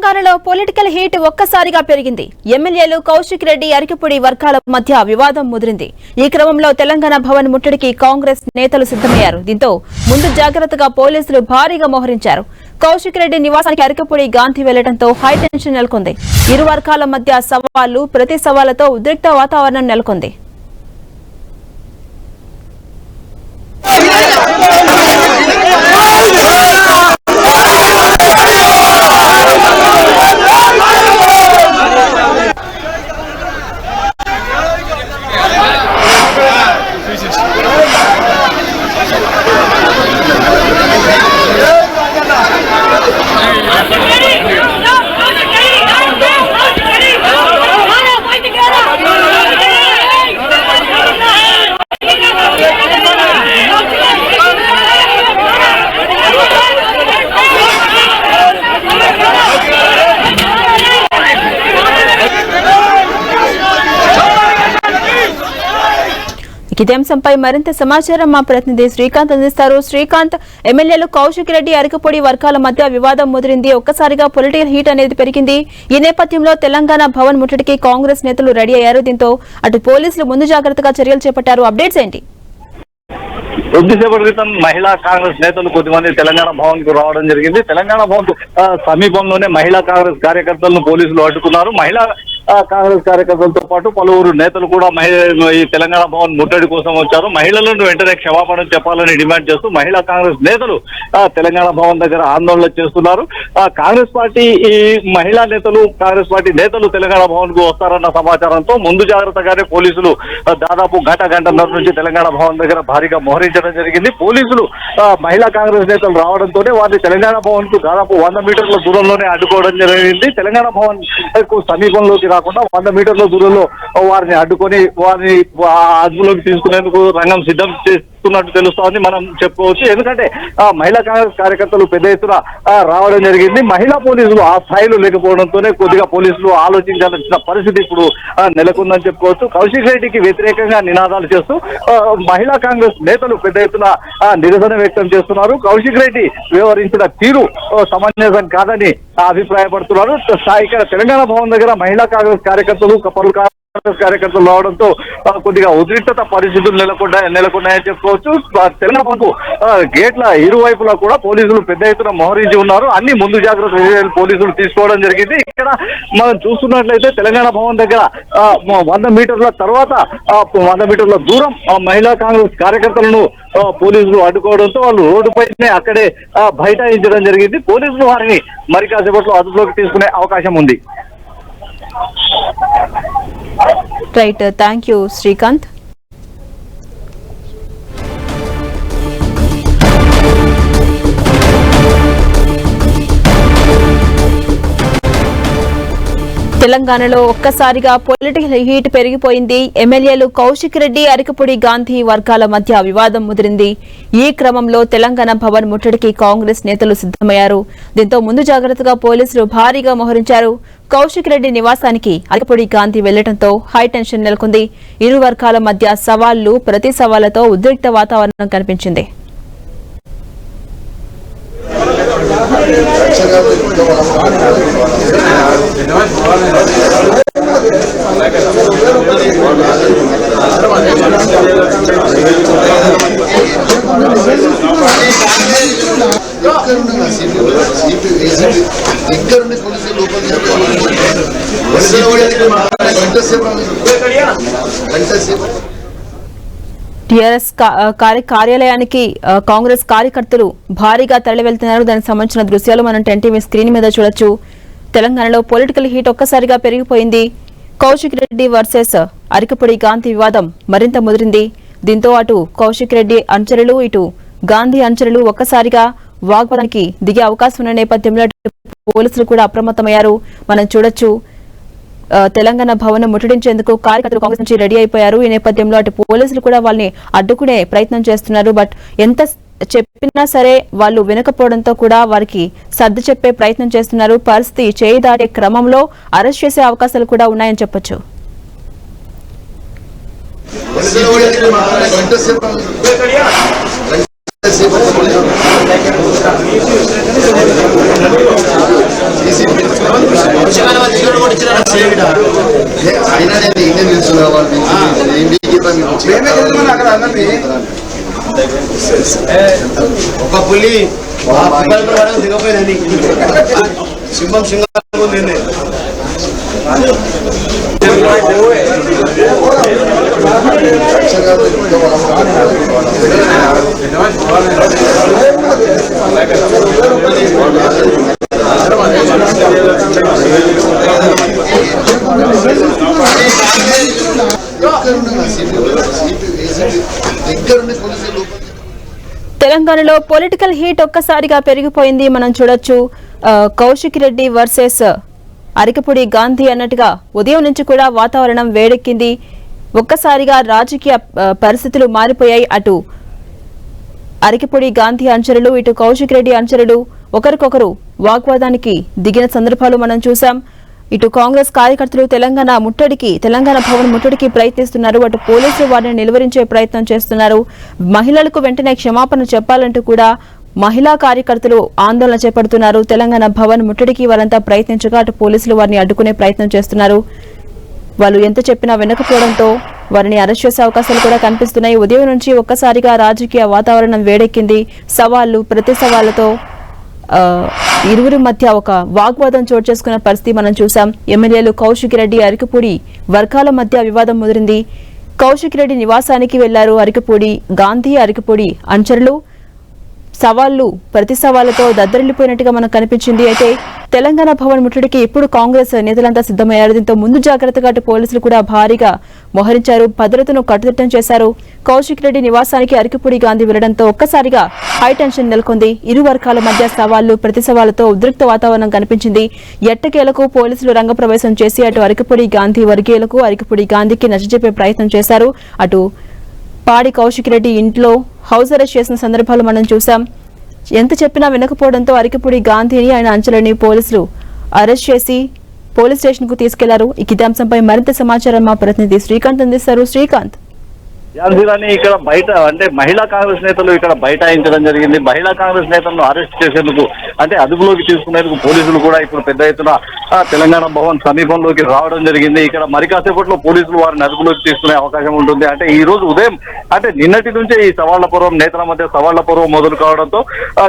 తెలంగాణలో political heat ఒక్కసారిగా పెరిగింది. ఎమ్మెల్యేలు కౌశిక్ రెడ్డి, అరికపూడి వర్గాల మధ్య వివాదం ముదిరింది. ఈ క్రమంలో తెలంగాణ భవన్ ముట్టడికి కాంగ్రెస్ నేతలు సిద్ధమయ్యారు. దీంతో ముందు జాగ్రత్తగా పోలీసులు భారీగా మోహరించారు. కౌశిక్ రెడ్డి నివాసానికి అరికపూడి గాంధీ వెళ్లడంతో హైటెన్షన్ నెలకొంది. ఇరు వర్గాల మధ్య సవాళ్లు, ప్రతి సవాళ్లతో ఉద్రిక్త వాతావరణం నెలకొంది. ఇదే అంశంపై మరింత సమాచారం మా ప్రతినిధి శ్రీకాంత్ అందిస్తారు. శ్రీకాంత్, ఎమ్మెల్యేలు కౌశిక్ రెడ్డి, అరికపూడి వర్గాల మధ్య వివాదం ముదిరింది. ఒక్కసారిగా పొలిటికల్ హీట్ అనేది పెరిగింది. ఈ నేపథ్యంలో తెలంగాణ భవన్ ముట్టడికి కాంగ్రెస్ నేతలు రెడీ అయ్యారు. దీంతో అటు పోలీసులు ముందు జాగ్రత్తగా చర్యలు చేపట్టారు. అప్డేట్స్ ఏంటి? కొద్దిసేపటి క్రితం మహిళా కాంగ్రెస్ నేతలు కొద్దిమంది తెలంగాణ భవన్ కు రావడం జరిగింది. తెలంగాణ భవన్ సమీపంలోనే మహిళా కాంగ్రెస్ కార్యకర్తలను పోలీసులు అడ్డుకున్నారు. మహిళా కాంగ్రెస్ కార్యకర్తలతో పాటు పలువురు నేతలు కూడా ఈ తెలంగాణ భవన్ ముట్టడి కోసం వచ్చారు. మహిళలను వెంటనే క్షమాపణ చెప్పాలని డిమాండ్ చేస్తూ మహిళా కాంగ్రెస్ నేతలు తెలంగాణ భవన్ దగ్గర ఆందోళన చేస్తున్నారు. కాంగ్రెస్ పార్టీ ఈ మహిళా నేతలు కాంగ్రెస్ పార్టీ నేతలు తెలంగాణ భవన్ కు వస్తారన్న సమాచారంతో ముందు జాగ్రత్తగానే పోలీసులు దాదాపు గంటన్నర నుంచి తెలంగాణ భవన్ దగ్గర భారీగా మోహరించడం జరిగింది. పోలీసులు మహిళా కాంగ్రెస్ నేతలు రావడంతోనే వారిని తెలంగాణ భవన్ కు దాదాపు 100 మీటర్ల దూరంలోనే అడ్డుకోవడం జరిగింది. తెలంగాణ భవన్ కు సమీపంలోకి కాకుండా 100 మీటర్ల దూరంలో వారిని అడ్డుకొని వారిని అదుపులోకి తీసుకునేందుకు రంగం సిద్ధం చేస్తున్నట్టు తెలుస్తోంది మనం చెప్పుకోవచ్చు. ఎందుకంటే మహిళా కాంగ్రెస్ కార్యకర్తలు పెద్ద ఎత్తున రావడం జరిగింది. మహిళా పోలీసులు ఆ స్థాయిలో లేకపోవడంతోనే కొద్దిగా పోలీసులు ఆలోచించాల్సిన పరిస్థితి ఇప్పుడు నెలకొందని చెప్పుకోవచ్చు. కౌశిక్ రెడ్డికి వ్యతిరేకంగా నినాదాలు చేస్తూ మహిళా కాంగ్రెస్ నేతలు పెద్ద ఎత్తున నిరసన వ్యక్తం చేస్తున్నారు. కౌశిక్ రెడ్డి వ్యవహరించిన తీరు సమంజసం కాదని అభిప్రాయపడుతున్నారు. ఇక్కడ తెలంగాణ భవన్ దగ్గర మహిళా కాంగ్రెస్ కార్యకర్తలు కార్యకర్తలు రావడంతో కొద్దిగా ఉద్రిక్తత పరిస్థితులు నెలకొన్నాయని చెప్పుకోవచ్చు. తెలంగాణకు గేట్ల ఇరువైపులా కూడా పోలీసులు పెద్ద ఎత్తున మోహరించి ఉన్నారు. అన్ని ముందు జాగ్రత్త చర్యలు పోలీసులు తీసుకోవడం జరిగింది. ఇక్కడ మనం చూస్తున్నట్లయితే తెలంగాణ భవన్ దగ్గర 100 మీటర్ల తర్వాత 100 మీటర్ల దూరం మహిళా కాంగ్రెస్ కార్యకర్తలను పోలీసులు అడ్డుకోవడంతో వాళ్ళు రోడ్డుపైనే అక్కడే బైఠాయించడం జరిగింది. పోలీసులు వారిని మరి కాసేపట్లో అదుపులోకి తీసుకునే అవకాశం ఉంది. Right, thank you Srikanth. తెలంగాణలో ఒక్కసారిగా పొలిటికల్ హీట్ పెరిగిపోయింది. ఎమ్మెల్యేలు కౌశిక్ రెడ్డి, అరికపూడి గాంధీ వర్గాల మధ్య వివాదం ముదిరింది. ఈ క్రమంలో తెలంగాణ భవన్ ముట్టడికి కాంగ్రెస్ నేతలు సిద్ధమయ్యారు. దీంతో ముందు జాగ్రత్తగా పోలీసులు భారీగా మోహరించారు. కౌశిక్ రెడ్డి నివాసానికి అరికపూడి గాంధీ వెళ్లడంతో హైటెన్షన్ నెలకొంది. ఇరు వర్గాల మధ్య సవాళ్లు, ప్రతి సవాళ్లతో ఉద్రిక్త వాతావరణం కనిపించింది. టీఆర్ఎస్ కార్యాలయానికి కాంగ్రెస్ కార్యకర్తలు భారీగా తరలి వెళ్తున్నారు. దానికి సంబంధించిన దృశ్యాలు మనం 10 టీవీ స్క్రీన్ మీద చూడొచ్చు. తెలంగాణలో పొలిటికల్ హీట్ ఒక్కసారిగా పెరిగిపోయింది. కౌశిక్ రెడ్డి వర్సెస్ అరికపూడి గాంధీ వివాదం మరింత ముదిరింది. దీంతో అటు కౌశిక్ రెడ్డి అనుచరులు, ఇటు గాంధీ అనుచరులు ఒక్కసారిగా వాగ్వాదానికి దిగే అవకాశం ఉన్న నేపథ్యంలో పోలీసులు కూడా అప్రమత్తమయ్యారు. మనం చూడొచ్చు, తెలంగాణ భవన్ ముట్టడించేందుకు కార్యకర్తలు కాంగ్రెస్ నుంచి రెడీ అయిపోయారు. ఈ నేపథ్యంలో అటు పోలీసులు కూడా వాళ్ళని అడ్డుకునే ప్రయత్నం చేస్తున్నారు. బట్ ఎంత చెప్పినా సరే వాళ్ళు వినకపోవడంతో కూడా వారికి సర్ది చెప్పే ప్రయత్నం చేస్తున్నారు. పరిస్థితి చేయి దాటే క్రమంలో అరెస్ట్ చేసే అవకాశాలు కూడా ఉన్నాయని చెప్పొచ్చు. CC ఒక పులి దిగపోయిందని సింహం సింగం తింది. తెలంగాణలో పొలిటికల్ హీట్ ఒక్కసారిగా పెరిగిపోయింది. మనం చూడొచ్చు కౌశిక్ రెడ్డి వర్సెస్ అరికపూడి గాంధీ అన్నట్టుగా ఉదయం నుంచి కూడా వాతావరణం వేడెక్కింది. ఒక్కసారిగా రాజకీయ పరిస్థితులు మారిపోయాయి. అటు అరికపూడి గాంధీ అనుచరులు, ఇటు కౌశిక్ రెడ్డి అనుచరులు ఒకరికొకరు వాగ్వాదానికి దిగిన సందర్భాలు మనం చూసాం. ఇటు కాంగ్రెస్ కార్యకర్తలు తెలంగాణ భవన్ ముట్టడికి ప్రయత్నిస్తున్నారు. అటు పోలీసులు వారిని నిలువరించే ప్రయత్నం చేస్తున్నారు. మహిళలకు వెంటనే క్షమాపణ చెప్పాలంటూ కూడా మహిళా కార్యకర్తలు ఆందోళన చేపడుతున్నారు. తెలంగాణ భవన్ ముట్టడికి వారంతా ప్రయత్నించగా అటు పోలీసులు వారిని అడ్డుకునే ప్రయత్నం చేస్తున్నారు. వాళ్ళు ఎంత చెప్పినా వినకపోవడంతో వారిని అరెస్ట్ చేసే అవకాశాలు కూడా కనిపిస్తున్నాయి. ఉదయం నుంచి ఒక్కసారిగా రాజకీయ వాతావరణం వేడెక్కింది. సవాళ్లు ప్రతి సవాళ్లతో ఇరువురి మధ్య ఒక వాగ్వాదం చోటు చేసుకున్న పరిస్థితి మనం చూసాం. ఎమ్మెల్యేలు కౌశిక్ రెడ్డి, అరికపూడి వర్గాల మధ్య వివాదం ముదిరింది. కౌశిక్ రెడ్డి నివాసానికి వెళ్లారు అరికపూడి గాంధీ. అరికపూడి అనుచరులు సవాళ్లు ప్రతి సవాళ్లతో దద్దరిల్లిపోయినట్టుగా మనకు కనిపించింది. అయితే తెలంగాణ భవన్ ముట్టడికి ఇప్పుడు కాంగ్రెస్ నేతలంతా సిద్ధమయ్యారు. దీంతో ముందు జాగ్రత్తగా అటు పోలీసులు కూడా భారీగా మోహరించారు, భద్రతను కట్టుదిట్టం చేశారు. కౌశిక్ రెడ్డి నివాసానికి అరికపూడి గాంధీ వెళ్లడంతో ఒక్కసారిగా హైటెన్షన్ నెలకొంది. ఇరు వర్గాల మధ్య సవాళ్లు ప్రతి సవాళ్లతో ఉద్రిక్త వాతావరణం కనిపించింది. ఎట్టకేలకు పోలీసులు రంగప్రవేశం చేసి అటు అరికపూడి గాంధీ వర్గీయులకు, అరికపూడి గాంధీకి నచ్చజెప్పే ప్రయత్నం చేశారు. అటు పాడి కౌశిక్ రెడ్డి ఇంట్లో హౌస్ అరెస్ట్ చేసిన సందర్భాలు మనం చూసాం. ఎంత చెప్పినా వినకపోవడంతో అరికపూడి గాంధీని, ఆయన అంచెలని పోలీసులు అరెస్ట్ చేసి పోలీస్ స్టేషన్ కు తీసుకెళ్లారు. ఇదే అంశంపై మరింత సమాచారం మా ప్రతినిధి శ్రీకాంత్ అందిస్తారు. శ్రీకాంత్, ఝాన్సీరాణి ఇక్కడ బయట అంటే మహిళా కాంగ్రెస్ నేతలు ఇక్కడ బైఠాయించడం జరిగింది. మహిళా కాంగ్రెస్ నేతలను అరెస్ట్ చేసేందుకు అంటే అదుపులోకి తీసుకునేందుకు పోలీసులు కూడా ఇప్పుడు పెద్ద ఎత్తున తెలంగాణ భవన్ సమీపంలోకి రావడం జరిగింది. ఇక్కడ మరి కాసేపట్లో పోలీసులు వారిని అదుపులోకి తీసుకునే అవకాశం ఉంటుంది. అంటే ఈ రోజు ఉదయం అంటే నిన్నటి నుంచే ఈ సవాళ్ల పర్వం నేతల మధ్య సవాళ్ల పర్వం మొదలు కావడంతో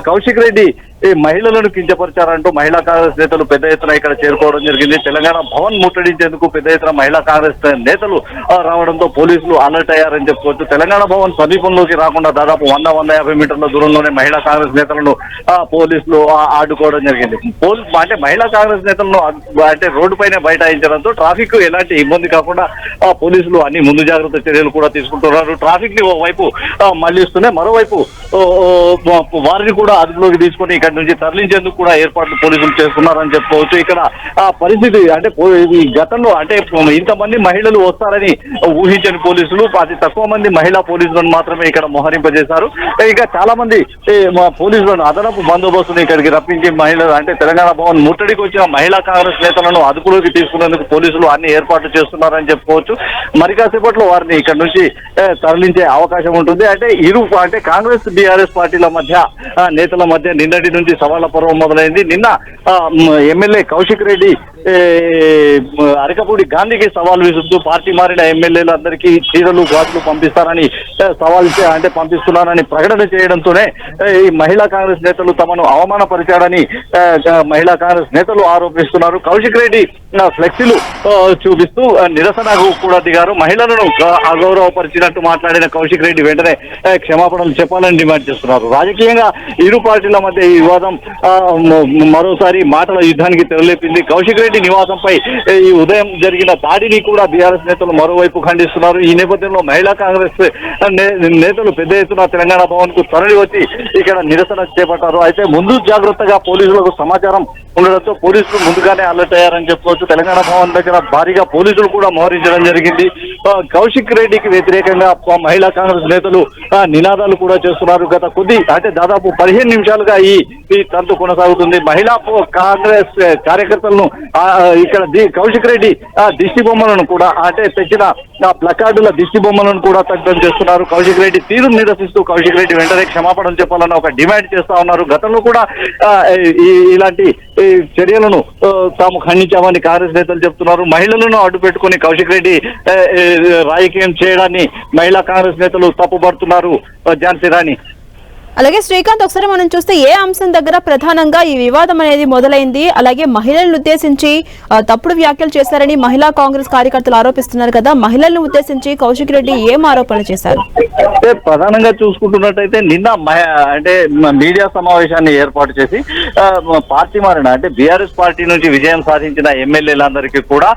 కౌశిక్ రెడ్డి ఈ మహిళలను కించపరిచారంటూ మహిళా కాంగ్రెస్ నేతలు పెద్ద ఎత్తున ఇక్కడ చేరుకోవడం జరిగింది. తెలంగాణ భవన్ ముట్టడించేందుకు పెద్ద ఎత్తున మహిళా కాంగ్రెస్ నేతలు రావడంతో పోలీసులు అలర్ట్ అయ్యారని చెప్పుకోవచ్చు. తెలంగాణ భవన్ సమీపంలోకి రాకుండా దాదాపు 100-150 మీటర్ల దూరంలోనే మహిళా కాంగ్రెస్ నేతలను పోలీసులు అడ్డుకోవడం జరిగింది. అంటే మహిళా కాంగ్రెస్ నేతలను అంటే రోడ్డుపైనే బైఠాయించడంతో ట్రాఫిక్ ఎలాంటి ఇబ్బంది కాకుండా పోలీసులు అన్ని ముందు జాగ్రత్త చర్యలు కూడా తీసుకుంటున్నారు. ట్రాఫిక్ ని ఓవైపు మళ్లిస్తూనే మరోవైపు వారిని కూడా అదుపులోకి తీసుకుని ఇక్కడ నుంచి తరలించేందుకు కూడా ఏర్పాట్లు పోలీసులు చేస్తున్నారని చెప్పుకోవచ్చు. ఇక్కడ పరిస్థితి అంటే ఈ గతంలో అంటే ఇంతమంది మహిళలు వస్తారని ఊహించని పోలీసులు అతి తక్కువ మంది మహిళా పోలీసులను మాత్రమే ఇక్కడ మోహరింపజేశారు. ఇక చాలా మంది పోలీసులను అదనపు బందోబస్తును ఇక్కడికి రప్పించి మహిళలు అంటే తెలంగాణ భవన్ ముట్టడికి వచ్చిన మహిళా కాంగ్రెస్ నేతలను అదుపులోకి తీసుకునేందుకు పోలీసులు అన్ని ఏర్పాట్లు చేస్తున్నారని చెప్పుకోవచ్చు. మరి కాసేపట్లో వారిని ఇక్కడ నుంచి తరలించే అవకాశం ఉంటుంది. అంటే కాంగ్రెస్ బీఆర్ఎస్ పార్టీల మధ్య నేతల మధ్య నిన్నటి నుంచి సవాళ్ల పర్వం మొదలైంది. నిన్న ఎమ్మెల్యే కౌశిక్ రెడ్డి అరికపూడి గాంధీకి సవాల్ విసురుతూ పార్టీ మారిన ఎమ్మెల్యేలు అందరికీ చీరలు గాజులు పంపిస్తారని పంపిస్తున్నారని ప్రకటన చేయడంతోనే ఈ మహిళా కాంగ్రెస్ నేతలు తమను అవమానపరిచాడని మహిళా కాంగ్రెస్ నేతలు ఆరోపిస్తున్నారు. కౌశిక్ రెడ్డి ఫ్లెక్సీలు చూపిస్తూ నిరసనకు కూడా దిగారు. మహిళలను అగౌరవపరిచినట్టు మాట్లాడిన కౌశిక్ రెడ్డి వెంటనే క్షమాపణలు చెప్పాలని డిమాండ్ చేస్తున్నారు. రాజకీయంగా ఇరు పార్టీల మధ్య ఈ వివాదం మరోసారి మాటల యుద్ధానికి తెరలేపింది. కౌశిక్ రెడ్డి నివాసంపై ఈ ఉదయం జరిగిన దాడిని కూడా బీఆర్ఎస్ నేతలు మరోవైపు ఖండిస్తున్నారు. ఈ నేపథ్యంలో మహిళా కాంగ్రెస్ నేతలు పెద్ద ఎత్తున తెలంగాణ భవన్ కు తరలి వచ్చి ఇక్కడ నిరసన చేపట్టారు. అయితే ముందు జాగ్రత్తగా పోలీసులకు సమాచారం ఉండడంతో పోలీసులు ముందుగానే అలర్ట్ అయ్యారని చెప్పుకోవచ్చు. తెలంగాణ భవన్ దగ్గర భారీగా పోలీసులు కూడా మోహరించడం జరిగింది. కౌశిక్ రెడ్డికి వ్యతిరేకంగా మహిళా కాంగ్రెస్ నేతలు నినాదాలు కూడా చేస్తున్నారు. గత దాదాపు 15 నిమిషాలుగా ఈ తంతు కొనసాగుతుంది. మహిళా కాంగ్రెస్ కార్యకర్తలను ఇక్కడ కౌశిక్ రెడ్డి దిష్టి బొమ్మలను కూడా అంటే తెచ్చిన ప్లకార్డుల దిష్టి బొమ్మలను కూడా దగ్ధం చేస్తున్నారు. కౌశిక్ రెడ్డి తీరు నిరసిస్తూ కౌశిక్ రెడ్డి వెంటనే క్షమాపణ చెప్పాలని ఒక డిమాండ్ చేస్తా ఉన్నారు. గతంలో కూడా ఇలాంటి చర్యలను తాము ఖండించామని కాంగ్రెస్ నేతలు చెప్తున్నారు. మహిళలను అడ్డు పెట్టుకుని కౌశిక్ రెడ్డి రాజకీయం చేయడాన్ని మహిళా కాంగ్రెస్ నేతలు తప్పుపడుతున్నారు. ఝాన్సీ రాణి. అలాగే శ్రీకాంత్, ఒకసారి మనం చూస్తే ఏ అంశం దగ్గర ప్రధానంగా ఈ వివాదం అనేది మొదలైంది? అలాగే మహిళలను ఉద్దేశించి తప్పుడు వ్యాఖ్యలు చేశారని మహిళా కాంగ్రెస్ కార్యకర్తలు ఆరోపిస్తున్నారు కదా, మహిళలను ఉద్దేశించి కౌశిక్ రెడ్డి ఏం ఆరోపణలు చేశారు? ప్రధానంగా చూసుకుంటున్నట్టయితే నిన్న అంటే మీడియా సమావేశాన్ని ఏర్పాటు చేసి పార్టీ మారిన అంటే బీఆర్ఎస్ పార్టీ నుంచి విజయం సాధించిన ఎమ్మెల్యేలందరికీ కూడా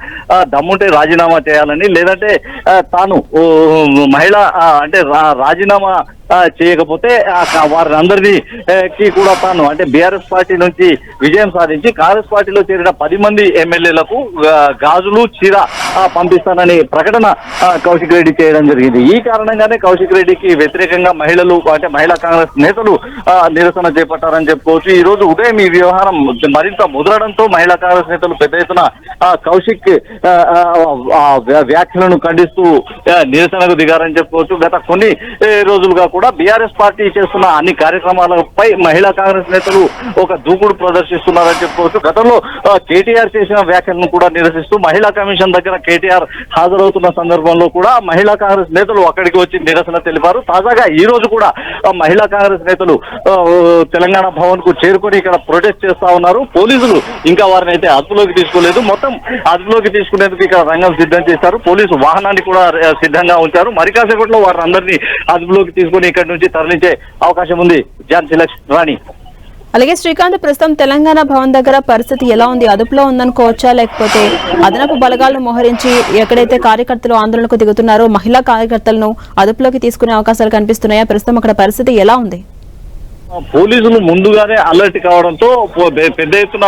దమ్ముంటే రాజీనామా చేయాలని, లేదంటే తాను మహిళ అంటే రాజీనామా చేయకపోతే వారందరికీ కూడా తాను అంటే బీఆర్ఎస్ పార్టీ నుంచి విజయం సాధించి కాంగ్రెస్ పార్టీలో చేరిన 10 మంది ఎమ్మెల్యేలకు గాజులు చీర పంపిస్తానని ప్రకటన కౌశిక్ రెడ్డి చేయడం జరిగింది. ఈ కారణంగానే కౌశిక్ రెడ్డికి వ్యతిరేకంగా మహిళలు అంటే మహిళా కాంగ్రెస్ నేతలు నిరసన చేపట్టారని చెప్పుకోవచ్చు. ఈ రోజు ఉదయం ఈ వ్యవహారం మరింత ముదరడంతో మహిళా కాంగ్రెస్ నేతలు పెద్ద ఎత్తున కౌశిక్ వ్యాఖ్యలను ఖండిస్తూ నిరసనకు దిగారని చెప్పుకోవచ్చు. గత కొన్ని రోజులుగా కూడా బీఆర్ఎస్ పార్టీ చేస్తున్న అన్ని కార్యక్రమాలపై మహిళా కాంగ్రెస్ నేతలు ఒక దూకుడు ప్రదర్శిస్తున్నారని చెప్పుకోవచ్చు. గతంలో కేటీఆర్ చేసిన వ్యాఖ్యలను కూడా నిరసిస్తూ మహిళా కమిషన్ దగ్గర కేటీఆర్ హాజరవుతున్న సందర్భంలో కూడా మహిళా కాంగ్రెస్ నేతలు అక్కడికి వచ్చి నిరసన తెలిపారు. తాజాగా ఈ రోజు కూడా మహిళా కాంగ్రెస్ నేతలు తెలంగాణ భవన్ కు చేరుకొని ఇక్కడ ప్రొటెస్ట్ చేస్తా ఉన్నారు. పోలీసులు ఇంకా వారిని అయితే అదుపులోకి తీసుకోలేదు. మొత్తం అదుపులోకి తీసుకునేందుకు ఇక్కడ రంగం సిద్ధం చేశారు. పోలీసు వాహనాన్ని కూడా సిద్ధంగా ఉంచారు. మరి కాసేపట్లో వారిని అందరినీ అదుపులోకి తీసుకుని ఇక్కడి నుంచి తరలించే అవకాశం ఉంది. ఝాన్సీ రాణి. అలాగే శ్రీకాంత్, ప్రస్తుతం తెలంగాణ భవన్ దగ్గర పరిస్థితి ఎలా ఉంది? అదుపులో ఉందనుకోవచ్చా, లేకపోతే అదనపు బలగాలను మోహరించి ఎక్కడైతే కార్యకర్తలు ఆందోళనకు దిగుతున్నారో మహిళా కార్యకర్తలను అదుపులోకి తీసుకునే అవకాశాలు కనిపిస్తున్నాయా? ప్రస్తుతం అక్కడ పరిస్థితి ఎలా ఉంది? పోలీసులు ముందుగానే అలర్ట్ కావడంతో పెద్ద ఎత్తున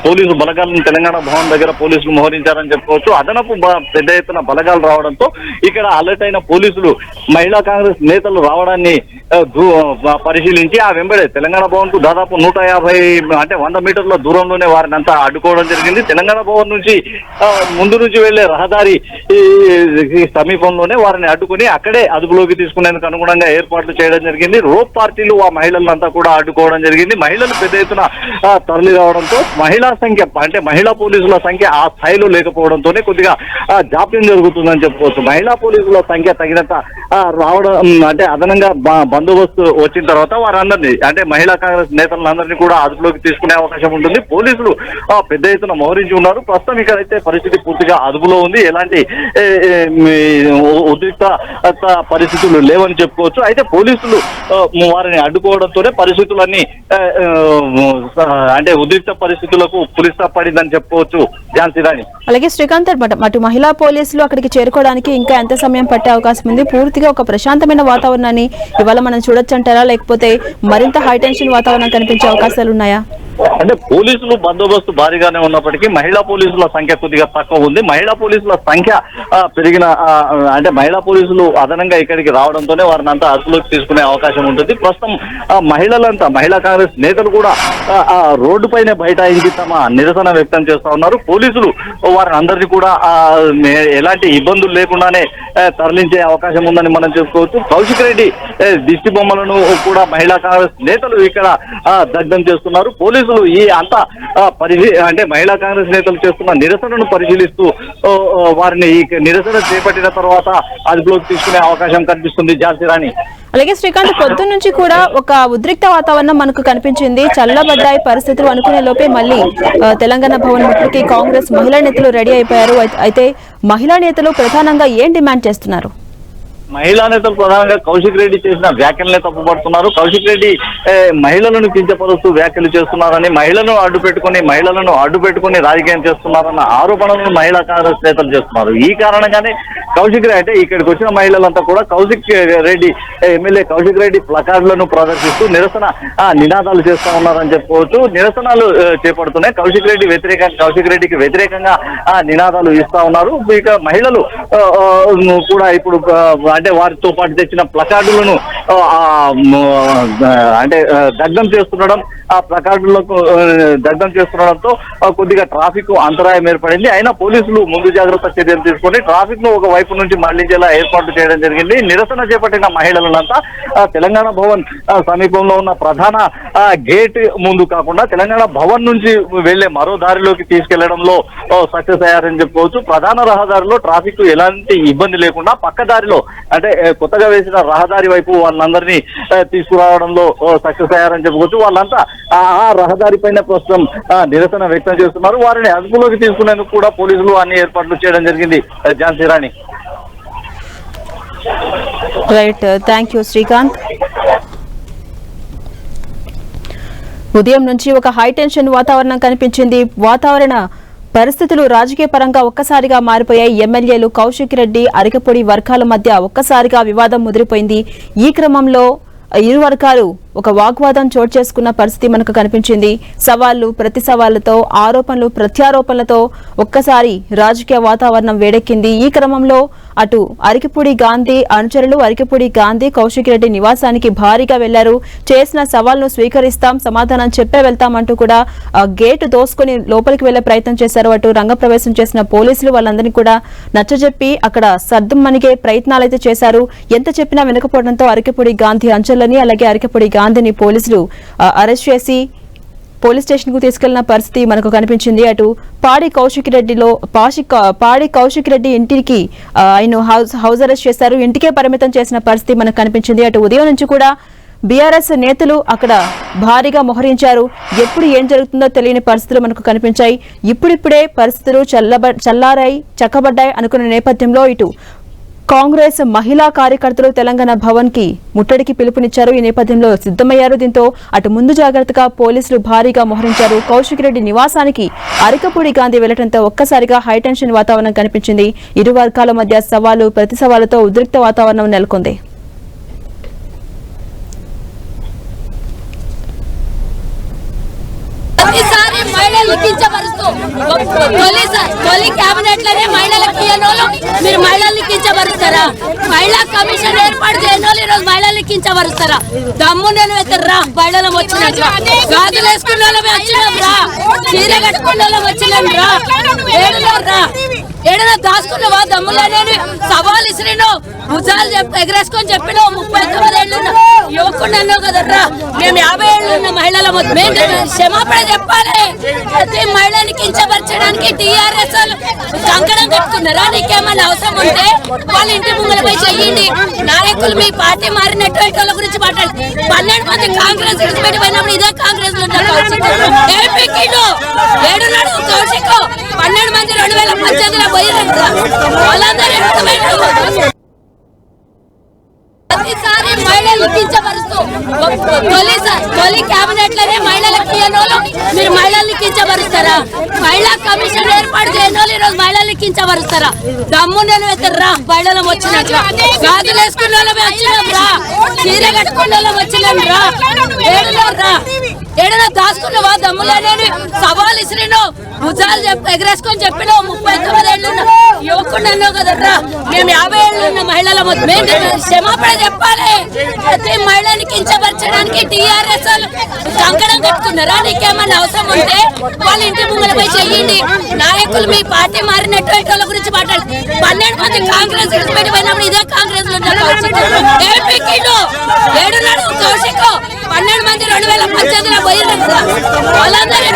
పోలీసు బలగాలను తెలంగాణ భవన్ దగ్గర పోలీసులు మోహరించారని చెప్పుకోవచ్చు. అదనపు పెద్ద ఎత్తున బలగాలు రావడంతో ఇక్కడ అలర్ట్ అయిన పోలీసులు మహిళా కాంగ్రెస్ నేతలు రావడాన్ని పరిశీలించి ఆ వెంబడే తెలంగాణ భవన్ కు దాదాపు 150 అంటే 100 మీటర్ల దూరంలోనే వారిని అంతా అడ్డుకోవడం జరిగింది. తెలంగాణ భవన్ నుంచి ముందు నుంచి వెళ్లే రహదారి సమీపంలోనే వారిని అడ్డుకుని అక్కడే అదుపులోకి తీసుకునేందుకు అనుగుణంగా ఏర్పాట్లు చేయడం జరిగింది. రోప్ పార్టీలు ఆ మహిళలను అంతా కూడా అడ్డుకోవడం జరిగింది. మహిళలు పెద్ద ఎత్తున తరలి రావడంతో మహిళా సంఖ్య అంటే మహిళా పోలీసుల సంఖ్య ఆ స్థాయిలో లేకపోవడంతోనే కొద్దిగా జాప్యం జరుగుతుందని చెప్పుకోవచ్చు. మహిళా పోలీసుల సంఖ్య తగినంత రావడం అంటే అదనంగా బందోబస్తు వచ్చిన తర్వాత వారందరినీ అంటే మహిళా కాంగ్రెస్ నేతలందరినీ కూడా అదుపులోకి తీసుకునే అవకాశం ఉంటుంది. పోలీసులు పెద్ద ఎత్తున మోహరించి ఉన్నారు. ప్రస్తుతం ఇక్కడైతే పరిస్థితి పూర్తిగా అదుపులో ఉంది. ఎలాంటి ఉద్రిక్త పరిస్థితులు లేవని చెప్పుకోవచ్చు. అయితే పోలీసులు వారిని అడ్డుకోవడంతో పరిస్థితులన్నీ అంటే ఉద్రిక్త పరిస్థితులకు పులిస్తా పడిందని చెప్పుకోవచ్చు. ఝాన్సీ రాణి. అలాగే శ్రీకాంత్, అటు మహిళా పోలీసులు అక్కడికి చేరుకోవడానికి ఇంకా ఎంత సమయం పట్టే అవకాశం ఉంది? పూర్తిగా ఒక ప్రశాంతమైన వాతావరణాన్ని ఇవాళ మనం చూడొచ్చంటారా, లేకపోతే మరింత హైటెన్షన్ వాతావరణం కనిపించే అవకాశాలు ఉన్నాయా? అంటే పోలీసులు బందోబస్తు భారీగానే ఉన్నప్పటికీ మహిళా పోలీసుల సంఖ్య కొద్దిగా తక్కువ ఉంది. మహిళా పోలీసుల సంఖ్య పెరిగిన అంటే మహిళా పోలీసులు అదనంగా ఇక్కడికి రావడంతోనే వారిని అంతా అదుపులోకి తీసుకునే అవకాశం ఉంటుంది. ప్రస్తుతం మహిళలంతా మహిళా కాంగ్రెస్ నేతలు కూడా రోడ్డు పైన బైఠాయించి తమ నిరసన వ్యక్తం చేస్తా ఉన్నారు. పోలీసులు వారిని అందరినీ కూడా ఎలాంటి ఇబ్బందులు లేకుండానే తరలించే అవకాశం ఉందని మనం చెప్పుకోవచ్చు. కౌశిక్ రెడ్డి దిష్టి బొమ్మలను కూడా మహిళా కాంగ్రెస్ నేతలు ఇక్కడ దగ్ధం చేస్తున్నారు. పోలీసులు ఈ అంతా అంటే మహిళా కాంగ్రెస్ నేతలు చేస్తున్న నిరసనను పరిశీలిస్తూ వారిని ఈ నిరసన చేపట్టిన తర్వాత అదుపులోకి తీసుకునే అవకాశం కనిపిస్తుంది. ఝాన్సీ రాణి. అలాగే శ్రీకాంత్, పొద్దున్న నుంచి కూడా ఒక ఉద్రిక్త వాతావరణం మనకు కనిపించింది. చల్లబడ్డాయి పరిస్థితులు అనుకునే లోపే మళ్ళీ తెలంగాణ భవన్ ముట్టుకి కాంగ్రెస్ మహిళా నేతలు రెడీ అయిపోయారు. అయితే మహిళా నేతలు ప్రధానంగా ఏం డిమాండ్ చేస్తున్నారు? మహిళా నేతలు ప్రధానంగా కౌశిక్ రెడ్డి చేసిన వ్యాఖ్యలనే తప్పుపడుతున్నారు. కౌశిక్ రెడ్డి మహిళలను కించపరుస్తూ వ్యాఖ్యలు చేస్తున్నారని, మహిళలను అడ్డు పెట్టుకుని రాజకీయం చేస్తున్నారన్న ఆరోపణలను మహిళా కాంగ్రెస్ నేతలు చేస్తున్నారు. ఈ కారణంగానే కౌశిక్ రెడ్డి అంటే ఇక్కడికి వచ్చిన మహిళలంతా కూడా కౌశిక్ రెడ్డి ఎమ్మెల్యే కౌశిక్ రెడ్డి ప్లకార్డులను ప్రదర్శిస్తూ నిరసన నినాదాలు చేస్తా ఉన్నారని చెప్పుకోవచ్చు. నిరసనలు చేపడుతున్నాయి. కౌశిక్ రెడ్డికి వ్యతిరేకంగా నినాదాలు ఇస్తా ఉన్నారు. ఇక మహిళలు కూడా ఇప్పుడు అంటే వారితో పాటు తెచ్చిన ప్లకార్డులను అంటే దగ్ధం చేస్తుండడం, ఆ ప్లకార్డులకు దగ్ధం చేస్తుండడంతో కొద్దిగా ట్రాఫిక్ అంతరాయం ఏర్పడింది. అయినా పోలీసులు ముందు జాగ్రత్త చర్యలు తీసుకొని ట్రాఫిక్ ను ఒక వైపు నుంచి మళ్లించేలా ఏర్పాట్లు చేయడం జరిగింది. నిరసన చేపట్టిన మహిళలంతా తెలంగాణ భవన్ సమీపంలో ఉన్న ప్రధాన గేట్ ముందు కాకుండా తెలంగాణ భవన్ నుంచి వెళ్లే మరో దారిలోకి తీసుకెళ్లడంలో సక్సెస్ అయ్యారని చెప్పుకోవచ్చు. ప్రధాన రహదారిలో ట్రాఫిక్ ఎలాంటి ఇబ్బంది లేకుండా పక్క దారిలో అంటే కొత్తగా వేసిన రహదారి వైపు వాళ్ళందరినీ తీసుకురావడంలో సక్సెస్ అయ్యారని చెప్పుకోవచ్చు. వాళ్ళంతా ఆ రహదారి పైన ప్రస్తుతం నిరసన వ్యక్తం చేస్తున్నారు. వారిని అదుపులోకి తీసుకునేందుకు కూడా పోలీసులు అన్ని ఏర్పాట్లు చేయడం జరిగింది. Jhansi Rani. Right, thank you Srikanth. ఉదయం నుంచి ఒక హై టెన్షన్ వాతావరణం కనిపించింది. వాతావరణ పరిస్థితులు రాజకీయ పరంగా ఒక్కసారిగా మారిపోయాయి. ఎమ్మెల్యేలు కౌశిక్ రెడ్డి, అరికపొడి వర్గాల మధ్య ఒక్కసారిగా వివాదం ముదిరిపోయింది. ఈ క్రమంలో ఇరు వర్గాలు ఒక వాగ్వాదం చోటు చేసుకున్న పరిస్థితి మనకు కనిపించింది. సవాళ్లు ప్రతి సవాళ్లతో, ఆరోపణలు ప్రత్యారోపణలతో ఒక్కసారి రాజకీయ వాతావరణం వేడెక్కింది. ఈ క్రమంలో అటు అరికపూడి గాంధీ అనుచరులు అరికపూడి గాంధీ కౌశిక్ రెడ్డి నివాసానికి భారీగా వెళ్లారు. చేసిన సవాల్ను స్వీకరిస్తాం, సమాధానం చెప్పే వెళ్తామంటూ కూడా గేటు దోసుకుని లోపలికి వెళ్లే ప్రయత్నం చేశారు. అటు రంగప్రవేశం చేసిన పోలీసులు వాళ్ళందరినీ కూడా నచ్చజెప్పి అక్కడ సర్దుమణిగే ప్రయత్నాలైతే చేశారు. ఎంత చెప్పినా వినకపోవడంతో అరికపూడి గాంధీ అనుచరులని అలాగే అరికపూడి గాంధీని పోలీసులు అరెస్ట్ చేసి పోలీస్ స్టేషన్ కు తీసుకెళ్లిన పరిస్థితి మనకు కనిపించింది. అటు పాడి కౌశిక్ రెడ్డి ఇంటికి ఆయన హౌస్ అరెస్ట్ చేశారు. ఇంటికే పరిమితం చేసిన పరిస్థితి మనకు కనిపించింది. అటు ఉదయం నుంచి కూడా బీఆర్ఎస్ నేతలు అక్కడ భారీగా మోహరించారు. ఎప్పుడు ఏం జరుగుతుందో తెలియని పరిస్థితులు మనకు కనిపించాయి. ఇప్పుడిప్పుడే పరిస్థితులు చక్కబడ్డాయి అనుకున్న నేపథ్యంలో ఇటు కాంగ్రెస్ మహిళా కార్యకర్తలు తెలంగాణ భవన్ కి ముట్టడికి పిలుపునిచ్చారు. ఈ నేపథ్యంలో సిద్ధమయ్యారు. దీంతో అటు ముందు జాగ్రత్తగా పోలీసులు భారీగా మోహరించారు. కౌశిక్ రెడ్డి నివాసానికి అరికపూడి గాంధీ వెళ్లడంతో ఒక్కసారిగా హైటెన్షన్ వాతావరణం కనిపించింది. ఇరు వర్గాల మధ్య సవాలు ప్రతి సవాలుతో ఉద్రిక్త వాతావరణం నెలకొంది. తొలి కేబినెట్ లోనే మహిళలకు ఇయ్యనోళ్ళు మీరు మహిళల్ని కించబరుస్తారా? మహిళా కమిషన్ ఏర్పాటు చేయని వాళ్ళు ఈరోజు మహిళల్ని కించబరుస్తారా? దమ్ము నేను ఎత్తరా మహిళలం వచ్చినట్టు గాజులు వేసుకున్న వాళ్ళమే వచ్చినాం రా, చీర కట్టుకున్న వాళ్ళం వచ్చినాం రా, ఏడలో దాచుకున్నావా? దమ్ములనేవి సవాల్ ఇసిరినో భుజాలు ఎగరేసుకొని చెప్పినావు. 39 ఏళ్ళు యువకుడు అన్నావు కదర్రా. మేము 50 ఏళ్ళు ఉన్న మహిళల మేము క్షమాపణ చెప్పాలి. ప్రతి మహిళని కించపరచడానికి టీఆర్ఎస్ కంకణం కట్టుకున్నారా? నీకేమన్నా అవసరం ఉంటే వాళ్ళ ఇంటి ముంగల పోయి చెయ్యండి. నాయకులు మీ పార్టీ మారినటువంటి వాళ్ళ గురించి మాట్లాడి 12 మంది కాంగ్రెస్ విడిచిపెట్టి పోయినప్పుడు ఇదే కాంగ్రెస్ లో ఏడున్నాడు కౌశిక్ 12 మంది 2018లో పోయినట్టు వాళ్ళందరూ ప్రతిసారి మహిళలు కించపరుస్తూ తొలి కేబినెట్ లోనే మహిళలకు ఇయ్యనోళ్ళు మీరు మహిళల్ని కించపరుస్తారా? మహిళా కమిషన్ ఏర్పాటు చేయని వాళ్ళు ఈరోజు మహిళల్ని కించపరుస్తారా? దమ్ము నేను ఎత్తరా మహిళలం వచ్చినట్టు గాజులు వేసుకున్న వాళ్ళమే వచ్చినాం రా, చీర కట్టుకున్న వాళ్ళం వచ్చినాం రా, ఏడలో దాచుకున్నావా? దమ్ములనేవి సవాల్ ఇసిరినో భుజాలు ఎగరేసుకొని చెప్పినావు. 39 ఏళ్ళు యువకుడు అన్నావు కదర్రా. మేము 50 ఏళ్ళు ఉన్న మహిళల మేము క్షమాపణ చెప్పాలి. ప్రతి మహిళని కించపరచడానికి టీఆర్ఎస్ కంకణం కట్టుకున్నారా? నీకేమన్నా అవసరం ఉంటే వాళ్ళ ఇంటి ముంగల పోయి చెయ్యండి. నాయకులు మీ పార్టీ మారినటువంటి వాళ్ళ గురించి మాట్లాడి 12 మంది కాంగ్రెస్ విడిచిపెట్టి పోయినప్పుడు ఇదే కాంగ్రెస్ లో ఏడున్నాడు కౌశిక్ 12 మంది 2018లో పోయినట్టు వాళ్ళందరూ